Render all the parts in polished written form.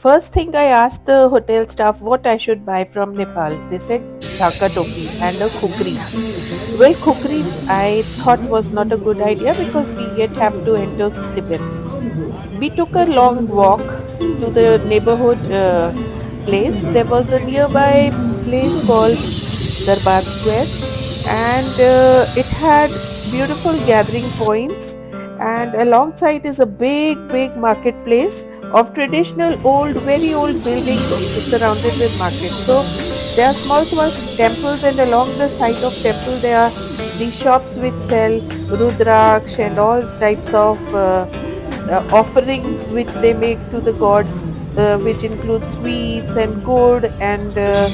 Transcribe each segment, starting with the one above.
First thing I asked the hotel staff what I should buy from Nepal. They said dhaka topi and a kukri. Well, kukri I thought was not a good idea because we yet have to enter Tibet. We took a long walk to the neighborhood place. There was a nearby place called Darbar Square, and it had beautiful gathering points. And alongside is a big marketplace of traditional old, very old buildings surrounded with market. So there are small temples, and along the side of temple there are these shops which sell rudraksh and all types of offerings which they make to the gods, which include sweets and good and uh,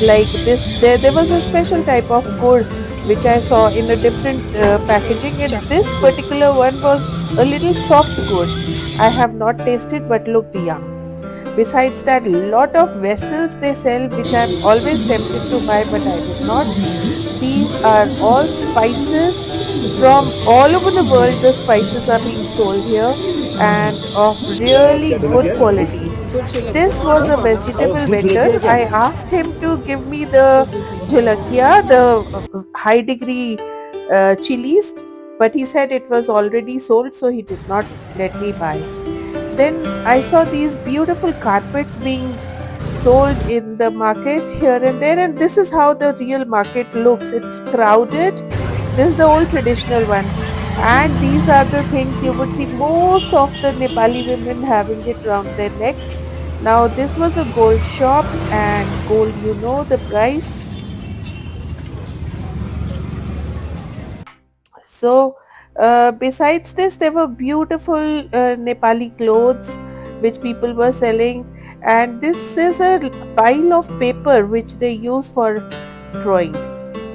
like this. There was a special type of good which I saw in a different packaging, and this particular one was a little soft good. I have not tasted but looked yum. Besides that, lot of vessels they sell, which I'm always tempted to buy, but I did not. These are all spices from all over the world. The spices are being sold here and of really good quality. This was a vegetable vendor. I asked him to give me the jalakia, the high degree chilies, but he said it was already sold, so he did not let me buy. Then I saw these beautiful carpets being sold in the market here and there, and this is how the real market looks. It's crowded. This is the old traditional one. And these are the things you would see most of the Nepali women having it around their neck. Now, this was a gold shop, and gold, you know the price. So, besides this, there were beautiful Nepali clothes which people were selling, and this is a pile of paper which they use for drawing.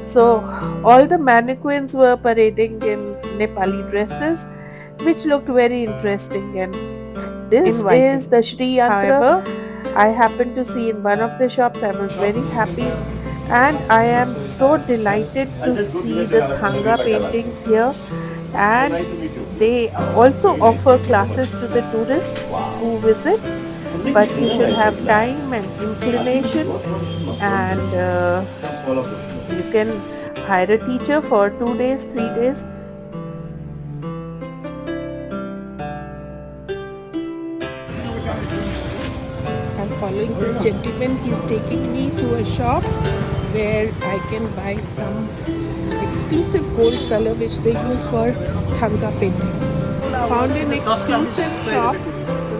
So, all the mannequins were parading in Nepali dresses, which looked very interesting. And this is the Shri Yantra. However, I happened to see in one of the shops. I was very happy, and I am so delighted to see the Thanga paintings here. And they also offer classes to the tourists who visit, but you should have time and inclination, and you can hire a teacher for 2 days, 3 days. I'm following this gentleman. He's taking me to a shop where I can buy some exclusive gold color which they use for Thanga painting. Found an exclusive shop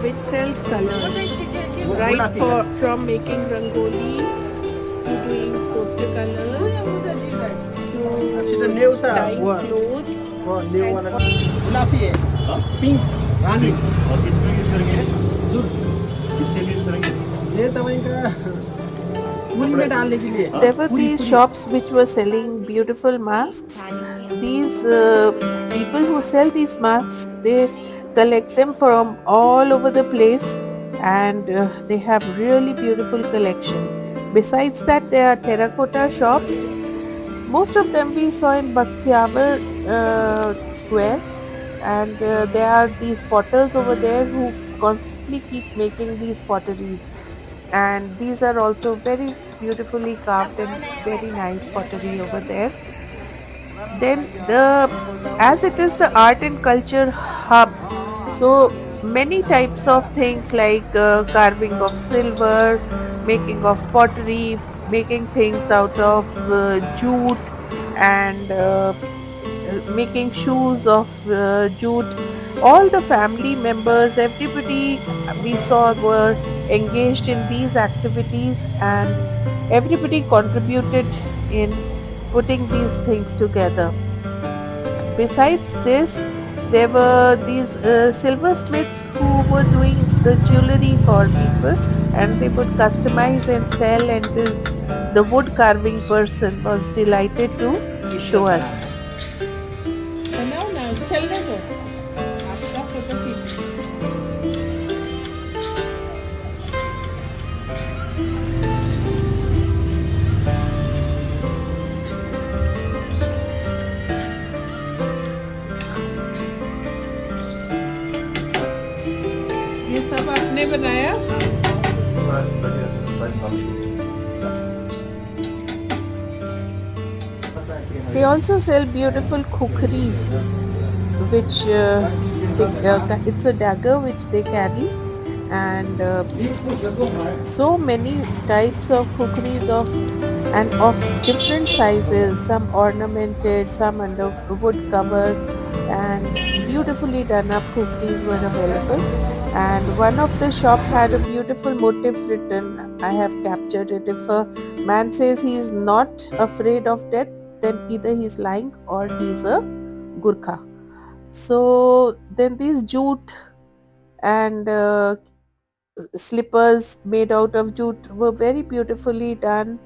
which sells colors, right from making rangoli to doing poster colors to dyeing clothes. There were these shops which were selling beautiful masks. These people who sell these masks, they collect them from all over the place, and they have really beautiful collection. Besides that, there are terracotta shops. Most of them we saw in Bhaktiyawar Square, and there are these potters over there who constantly keep making these potteries, and these are also very beautifully carved and very nice pottery over there. Then the as it is the art and culture hub, so many types of things like carving of silver, making of pottery, making things out of jute, and making shoes of jute. All the family members, everybody we saw were engaged in these activities, and everybody contributed in putting these things together. Besides this, there were these silversmiths who were doing the jewelry for people, and they would customize and sell, and the wood carving person was delighted to show us. आपने बनाया? They also sell beautiful kukris, which it's a dagger which they carry, and so many types of kukris of different sizes, some ornamented, some under wood cover, and beautifully done up kukris were available. And one of the shop had a beautiful motif written. I have captured it. If a man says he is not afraid of death, then either he's lying or he's a Gurkha. So then these jute and slippers made out of jute were very beautifully done,